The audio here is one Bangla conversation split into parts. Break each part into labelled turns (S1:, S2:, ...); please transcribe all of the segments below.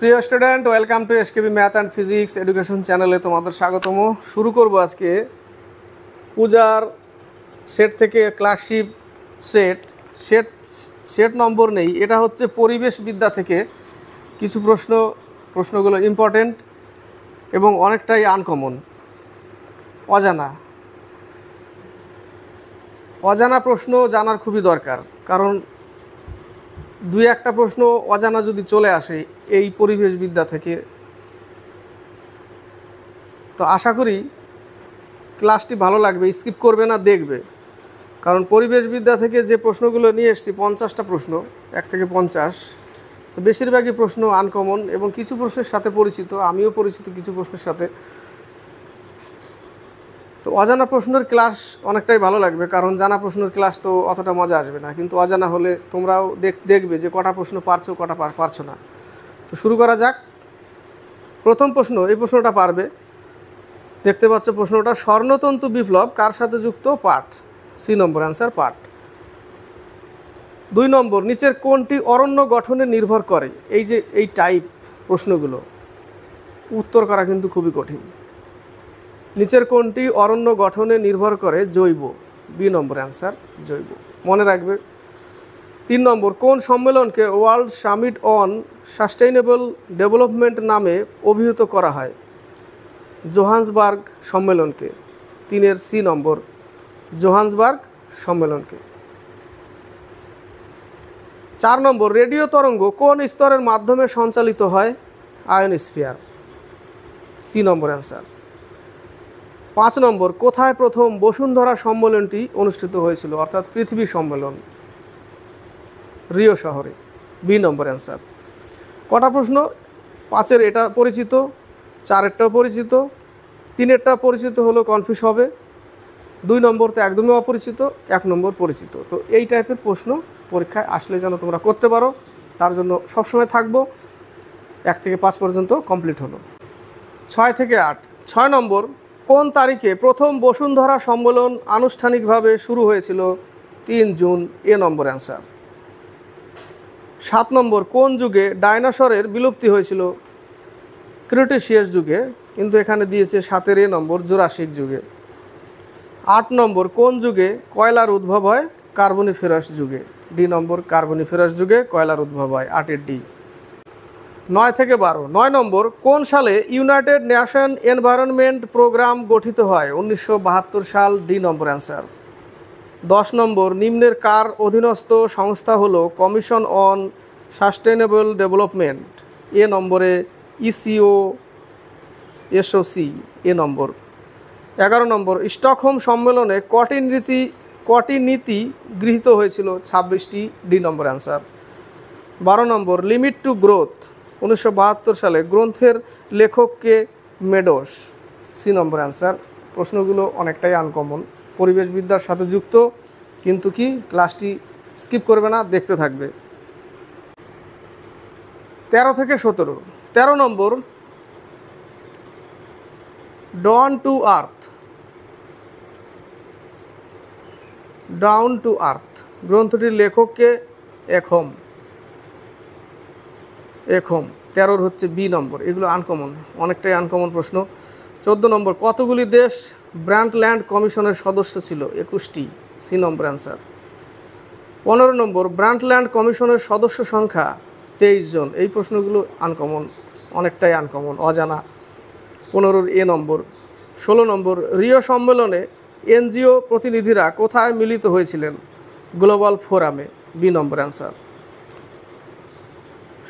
S1: প্রিয় student, welcome to SKB math and physics education চ্যানেলে তোমাদের স্বাগতম। শুরু করব আজকে পূজার সেট থেকে ক্লাসশিপ সেট সেট নম্বর নেই, এটা হচ্ছে পরিবেশবিদ্যা থেকে কিছু প্রশ্নগুলো ইম্পর্টেন্ট এবং অনেকটাই আনকমন। অজানা প্রশ্ন জানার খুবই দরকার, কারণ দুই একটা প্রশ্ন অজানা যদি চলে আসে এই পরিবেশবিদ্যা থেকে, তো আশা করি ক্লাসটি ভালো লাগবে, স্কিপ করবে না, দেখবে। কারণ পরিবেশবিদ্যা থেকে যে প্রশ্নগুলো নিয়ে এসেছি 50টা প্রশ্ন, 1 থেকে 50, তো বেশিরভাগই প্রশ্ন আনকমন এবং কিছু প্রশ্নের সাথে পরিচিত, আমিও পরিচিত কিছু প্রশ্নের সাথে। তো অজানা প্রশ্নের ক্লাস অনেকটাই ভালো লাগবে, কারণ জানা প্রশ্নের ক্লাস তো অতটা মজা আসবে না, কিন্তু অজানা হলে তোমরাও দেখবে যে কটা প্রশ্ন পারছো কটা পারছো না। তো শুরু করা যাক। প্রথম প্রশ্ন, এই প্রশ্নটা পারবে। দেখতে পাচ্ছ প্রশ্নটা, স্বর্ণতন্তু বিপ্লব কার সাথে যুক্ত? পাট। সি নম্বর অ্যান্সার, পাট। 2 নম্বর, নিচের কোনটি অরণ্য গঠনে নির্ভর করে? এই যে এই টাইপ প্রশ্নগুলো উত্তর করা কিন্তু খুবই কঠিন। নিচের কোনটি অরণ্য গঠনে নির্ভর করে? জৈব। বি নম্বর অ্যান্সার, জৈব। মনে রাখবে। 3 নম্বর, কোন সম্মেলনকে world summit on sustainable development নামে অভিহিত করা হয়? জোহান্সবার্গ সম্মেলনকে। 3-এর সি নম্বর, জোহান্সবার্গ সম্মেলনকে। 4 নম্বর, রেডিও তরঙ্গ কোন স্তরের মাধ্যমে সঞ্চালিত হয়? Ionosphere. C number answer. 5 number, কোথায় প্রথম বসুন্ধরা সম্মেলনটি অনুষ্ঠিত হয়েছিল, অর্থাৎ পৃথিবী সম্মেলন? রিও শহরে। বি নম্বর অ্যান্সার। কটা প্রশ্ন? 5-এর এটা পরিচিত, 4-এরটাও পরিচিত, 3-এরটা পরিচিত হলো কনফিউজ হবে, 2 নম্বর তো একদমই অপরিচিত, 1 নম্বর পরিচিত। তো এই টাইপের প্রশ্ন পরীক্ষায় আসলে যেন তোমরা করতে পারো, তার জন্য সবসময় থাকবো। 1 থেকে 5 পর্যন্ত কমপ্লিট হলো। 6 থেকে 8। 6 নম্বর, কোন তারিখে প্রথম বসুন্ধরা সম্মেলন আনুষ্ঠানিকভাবে শুরু হয়েছিল? 3 জুন। এ নম্বর অ্যান্সার। 7 নম্বর, কোন যুগে ডাইনোসরের বিলুপ্তি হয়েছিল? ক্রিটেসিয়াস যুগে, কিন্তু এখানে দিয়েছে 7-এর এ নম্বর, জুরাসিক যুগে। 8 নম্বর, কোন যুগে কয়লার উদ্ভব হয়? কার্বনিফেরাস যুগে। ডি নম্বর, কার্বনিফেরাস যুগে কয়লার উদ্ভব হয়, 8-এর ডি। 9 থেকে 12। 9 নম্বর, কোন সালে ইউনাইটেড নেশন এনভায়রনমেন্ট প্রোগ্রাম গঠিত হয়? 1972 সাল। D number answer. 10 নম্বর, নিম্নের কার অধীনস্থ সংস্থা হলো কমিশন অন সাস্টেইনেবল ডেভেলপমেন্ট? এ নম্বরে ইসিও, এসওসি। এ নম্বর। 11 নম্বর, স্টকহোম সম্মেলনে কটি নীতি গৃহীত হয়েছিল? 26টি। D number answer. 12 নম্বর, লিমিট টু গ্রোথ 1972 সালে গ্রন্থের লেখককে? মেডোস। C number answer. প্রশ্নগুলো অনেকটাই আনকমন, পরিবেশবিদ্যার সাথে যুক্ত, কিন্তু কি ক্লাসটি স্কিপ করবে না, দেখতে থাকবে। 13 থেকে 17। 13 নম্বর, ডাউন টু আর্থ গ্রন্থটির লেখককে? একহম। 13-র হচ্ছে বি নম্বর। এগুলো আনকমন, অনেকটাই আনকমন প্রশ্ন। 14 নম্বর, কতগুলি দেশ ব্রান্ডল্যান্ড কমিশনের সদস্য ছিল? 21টি। C number answer. 15 নম্বর, ব্রান্ডল্যান্ড কমিশনের সদস্য সংখ্যা? 23 জন। এই প্রশ্নগুলো আনকমন, অনেকটাই আনকমন, অজানা। 15-র এ নম্বর। 16 নম্বর, রিও সম্মেলনে এনজিও প্রতিনিধিরা কোথায় মিলিত হয়েছিলেন? গ্লোবাল ফোরামে। বি নম্বর অ্যান্সার।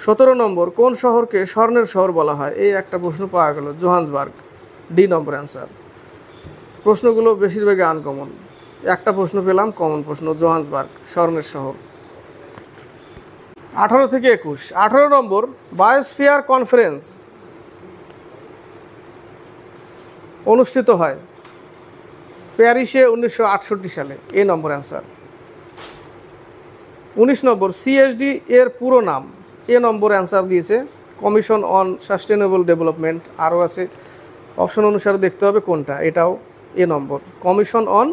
S1: 17 নম্বর, কোন শহরকে স্বর্ণের শহর বলা হয়? এই একটা প্রশ্ন পাওয়া গেল, জোহান্সবার্গ। D number answer. প্রশ্নগুলো বেশিরভাগই আনকমন, একটা প্রশ্ন পেলাম কমন প্রশ্ন, জোহান্সবার্গ স্বর্ণের শহর। 18 থেকে 21। 18 নম্বর, বায়োস্ফিয়ার কনফারেন্স অনুষ্ঠিত হয় প্যারিসে 1968 সালে। এ নম্বর অ্যান্সার। 19 নম্বর, সিএসডি এর পুরো নাম? এ নম্বর অ্যান্সার দিয়েছে, কমিশন অন সাস্টেনেবল ডেভেলপমেন্ট। আরও আছে, অপশন অনুসারে দেখতে হবে কোনটা, এটাও এ নম্বর, কমিশন অন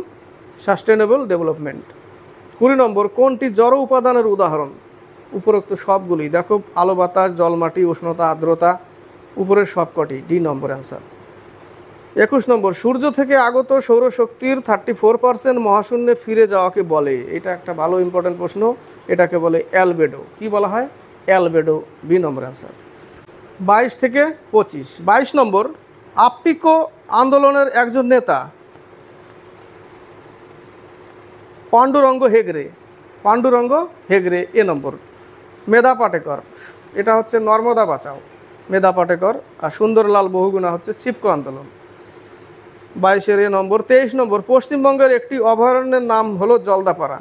S1: সাস্টেনেবল ডেভেলপমেন্ট। 20 নম্বর, কোনটি জড় উপাদানের উদাহরণ? উপরোক্ত সবগুলি দেখো, আলো বাতাস, জলমাটি, উষ্ণতা, আর্দ্রতা, উপরের সবকটি, ডি নম্বর অ্যান্সার। 21 নম্বর, সূর্য থেকে আগত সৌরশক্তির 34% মহাশূন্যে ফিরে যাওয়াকে বলে। এটা একটা ভালো ইম্পর্টেন্ট প্রশ্ন, এটাকে বলে অ্যালবেডো। কি বলা হয়? অ্যালবেডো, বি নম্বর অ্যান্সার। 22 থেকে 25, 22 নম্বর, আপ্পিকো আন্দোলনের একজন নেতা পাণ্ডুরঙ্গ হেগড়ে, পাণ্ডুরঙ্গ হেগড়ে, এ নম্বর। মেধা পাটেকর, এটা হচ্ছে নর্মদা বাঁচাও, মেধা পাটেকর। আর সুন্দরলাল বহুগুণা হচ্ছে চিপকো আন্দোলন। 22-এর এ নম্বর। 23 নম্বর, পশ্চিমবঙ্গের একটি অভয়ারণ্যের নাম হলো জলদাপাড়া,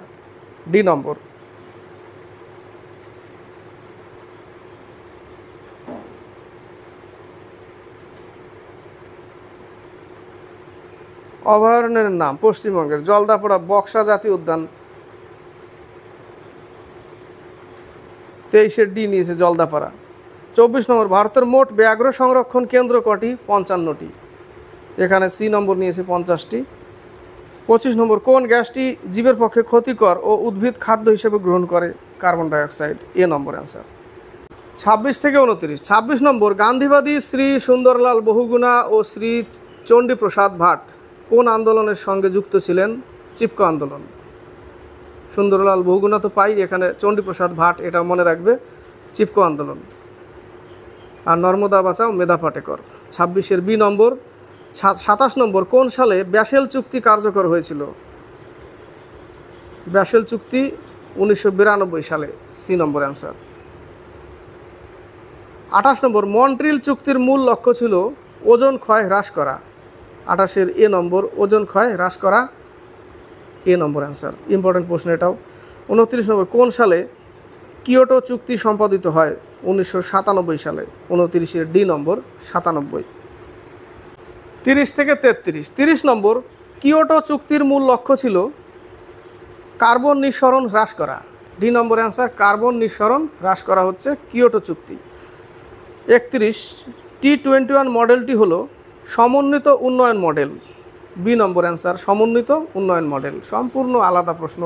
S1: ডি নম্বর। অভয়ারণ্যের নাম পশ্চিমবঙ্গের জলদাপাড়া বক্সা জাতীয় উদ্যান। 23-এর ডি নিয়েছে জলদাপাড়া। 24 নম্বর, ভারতের মোট ব্যাঘ্র সংরক্ষণ কেন্দ্র কটি? 55টি। এখানে সি নম্বর নিয়েছে 50টি। 25 নম্বর, কোন গ্যাসটি জীবের পক্ষে ক্ষতিকর ও উদ্ভিদ খাদ্য হিসেবে গ্রহণ করে? কার্বন ডাইঅক্সাইড, এ নম্বর অ্যান্সার। 26 থেকে 29, 26 নম্বর, গান্ধীবাদী শ্রী সুন্দরলাল বহুগুণা ও শ্রী চণ্ডীপ্রসাদ ভাট কোন আন্দোলনের সঙ্গে যুক্ত ছিলেন? চিপকো আন্দোলন। সুন্দরলাল বহুগুণা তো পাই, এখানে চণ্ডীপ্রসাদ ভাট, এটা মনে রাখবে, চিপকো আন্দোলন। আর নর্মদা বাঁচাও মেধা পাটেকর। 26-এর বি নম্বর। 27 নম্বর, কোন সালে ব্যাসেল চুক্তি কার্যকর হয়েছিল? ব্যাসেল চুক্তি 1992 সালে, সি নম্বর অ্যান্সার। 28 নম্বর, মন্ট্রিল চুক্তির মূল লক্ষ্য ছিল ওজোন ক্ষয় হ্রাস করা। 28-এর এ নম্বর, ওজোন ক্ষয় হ্রাস করা, এ নম্বর অ্যান্সার। ইম্পর্টেন্ট প্রশ্ন এটাও। 29 নম্বর, কোন সালে কিয়োটো চুক্তি সম্পাদিত হয়? 1997 সালে, 29-এর ডি নম্বর, 97। 30 থেকে 33, 30 নম্বর, কিয়োটো চুক্তির মূল লক্ষ্য ছিল কার্বন নিঃসরণ হ্রাস করা, ডি নম্বর অ্যান্সার। কার্বন নিঃসরণ হ্রাস করা হচ্ছে কিয়োটো চুক্তি। 31, T21 মডেলটি হলো সমন্বিত উন্নয়ন মডেল, বি নম্বর অ্যান্সার। সমন্বিত উন্নয়ন মডেল সম্পূর্ণ আলাদা প্রশ্ন,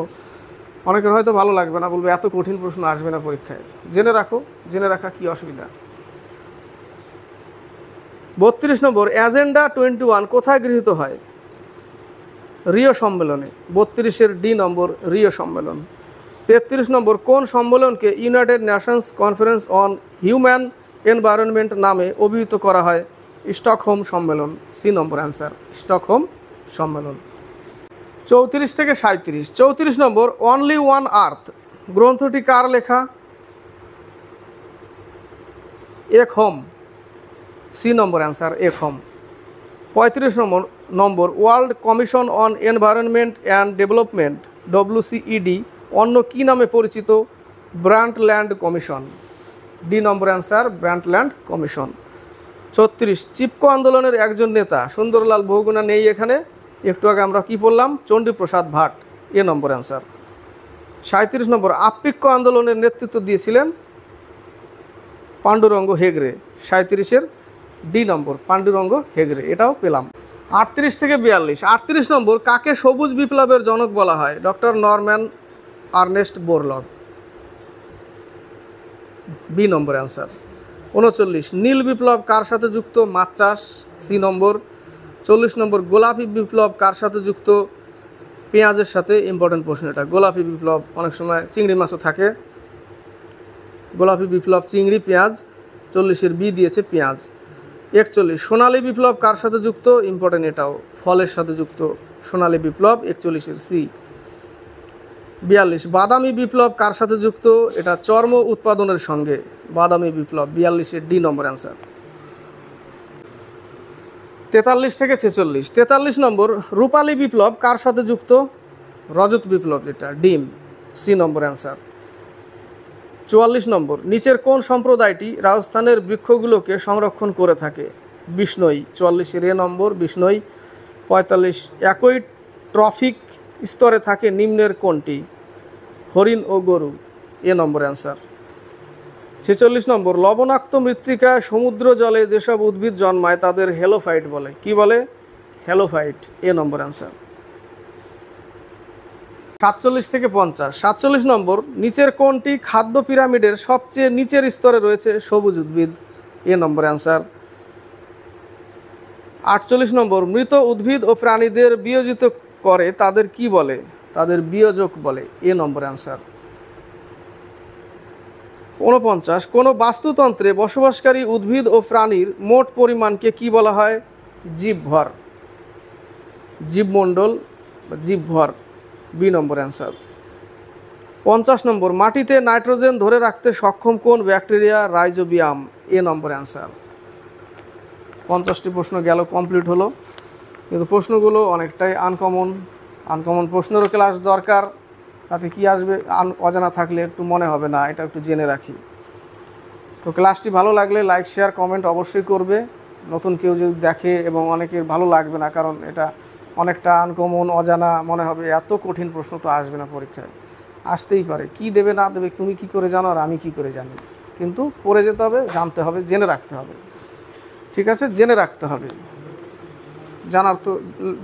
S1: অনেকের হয়তো ভালো লাগবে না, বলবে এত কঠিন প্রশ্ন আসবে না পরীক্ষায়। জেনে রাখো, জেনে রাখা কি অসুবিধা। 32 নম্বর, এজেন্ডা 21 কোথায় গৃহীত হয়? রিও সম্মেলনে, 32-এর ডি নম্বর, রিও সম্মেলন। 33 নম্বর, কোন সম্মেলনকে united nations conference on human environment নামে অভিহিত করা হয়? স্টকহোম সম্মেলন, সি নম্বর অ্যান্সার। স্টকহোম সম্মেলন। 34 থেকে 37, 34 নম্বর, অনলি ওয়ান আর্থ গ্রন্থটি কার লেখা? Eckholm, C number answer, Eckholm. 35 number, world commission on environment and development, WCED অন্য কী নামে পরিচিত? Brundtland commission, D number answer, Brundtland commission. 36, Chipko আন্দোলনের একজন নেতা, সুন্দরলাল বহুগুণা নেই এখানে, একটু আগে আমরা কি পড়লাম? চণ্ডীপ্রসাদ ভাট, এ নম্বর অ্যান্সার। 37 নম্বর, আপ্পিকো আন্দোলনের নেতৃত্ব দিয়েছিলেন পাণ্ডুরঙ্গ হেগড়ে, 37-এর ডি নম্বর, পাণ্ডুরঙ্গ হেগড়ে, এটাও পেলাম। 38 থেকে 42, 38 নম্বর, কাকে সবুজ বিপ্লবের জনক বলা হয়? Doctor Norman Ernst Borlaug, B নম্বর অ্যান্সার। 39, নীল বিপ্লব কার সাথে যুক্ত? মাছ চাষ, সি নম্বর। 40 নম্বর, গোলাপি বিপ্লব কার সাথে যুক্ত? পেঁয়াজের সাথে। ইম্পর্টেন্ট প্রশ্ন এটা। গোলাপি বিপ্লব অনেক সময় চিংড়ি মাছও থাকে। গোলাপি বিপ্লব চিংড়ি, পেঁয়াজ। 40-এর বি দিয়েছে পেঁয়াজ। 41, সোনালী বিপ্লব কার সাথে যুক্ত? ইম্পর্টেন্ট এটাও, ফলের সাথে যুক্ত সোনালী বিপ্লব, 41-এর সি। 42, বাদামি বিপ্লব কার সাথে যুক্ত? এটা চর্ম উৎপাদনের সঙ্গে, বাদামি বিপ্লব, 42-এর ডি নম্বর অ্যান্সার। 43 থেকে 46, 43 নম্বর, রূপালী বিপ্লব কার সাথে যুক্ত? রজত বিপ্লব, এটা ডিম, সি নম্বর অ্যান্সার। 44 নম্বর, নিচের কোন সম্প্রদায়টি রাজস্থানের বৃক্ষগুলোকে সংরক্ষণ করে থাকে? বিষ্ণই, 44-এর এ নম্বর, বিষ্ণই। 45, একই ট্রফিক স্তরে থাকে নিম্নের কোনটি? হরিণ ও গরু, এ নম্বর অ্যান্সার। 46 নম্বর, লবণাক্ত মৃত্তিকায় সমুদ্র জলে যেসব উদ্ভিদ জন্মায় তাদের হেলোফাইট বলে। কি বলে? হেলোফাইট, এ নম্বর অ্যান্সার। 47 থেকে 50। 47 নম্বর, নিচের কোনটি খাদ্য পিরামিডের সবচেয়ে নিচের স্তরে রয়েছে? সবুজ উদ্ভিদ, এ নম্বর অ্যান্সার। 48 নম্বর, মৃত উদ্ভিদ ও প্রাণীদের বিয়োজিত করে তাদের কি বলে? তাদের বিয়োজক বলে, এ নম্বর অ্যান্সার। 49, কোনো বাস্তুতন্ত্রে বসবাসকারী উদ্ভিদ ও প্রাণীর মোট পরিমাণকে কি বলা হয়? জীবভর, জীবমণ্ডল বা জীবভর, বি নম্বর অ্যান্সার। 50 নম্বর, মাটিতে নাইট্রোজেন ধরে রাখতে সক্ষম কোন ব্যাকটেরিয়া? রাইজোবিয়াম, এ নম্বর অ্যান্সার। 50টি প্রশ্ন গেল, কমপ্লিট হলো। কিন্তু প্রশ্নগুলো অনেকটাই আনকমন প্রশ্নেরও ক্লাস দরকার। তাতে কি আসবে, অজানা থাকলে একটু মনে হবে না, এটা একটু জেনে রাখি। তো ক্লাসটি ভালো লাগলে লাইক শেয়ার কমেন্ট অবশ্যই করবে। নতুন কেউ যদি দেখে, এবং অনেকের ভালো লাগবে না, কারণ এটা অনেকটা আনকমন, অজানা মনে হবে, এত কঠিন প্রশ্ন তো আসবে না পরীক্ষায়। আসতেই পারে, কি দেবে না দেবে তুমি কি করে জানো আর আমি কি করে জানি, কিন্তু পড়ে যেতে হবে, জানতে হবে, জেনে রাখতে হবে। ঠিক আছে, জেনে রাখতে হবে। জানার তো,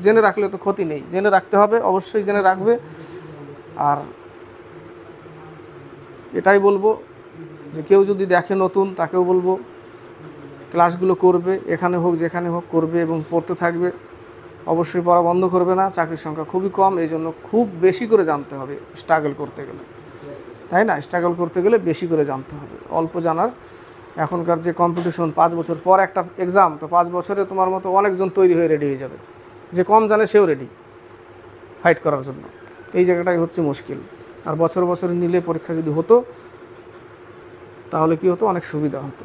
S1: জেনে রাখলে তো ক্ষতি নেই, জেনে রাখতে হবে, অবশ্যই জেনে রাখবে। আর এটাই বলবো যে কেউ যদি দেখে নতুন, তাকেও বলবো ক্লাসগুলো করবে, এখানে হোক যেখানে হোক করবে এবং পড়তে থাকবে। অবশ্যই পড়া বন্ধ করবে না, চাকরির সংখ্যা খুবই কম, এই জন্য খুব বেশি করে জানতে হবে স্ট্রাগল করতে গেলে, তাই না? স্ট্রাগল করতে গেলে বেশি করে জানতে হবে, অল্প জানার। এখনকার যে কম্পিটিশন, 5 বছর পর একটা এক্সাম, তো 5 বছরে তোমার মতো অনেকজন তৈরি হয়ে রেডি হয়ে যাবে, যে কম জানে সেও রেডি ফাইট করার জন্য। এই জায়গাটাই হচ্ছে মুশকিল। আর বছর বছর নিলে পরীক্ষা যদি হতো, তাহলে কি হতো, অনেক সুবিধা হতো।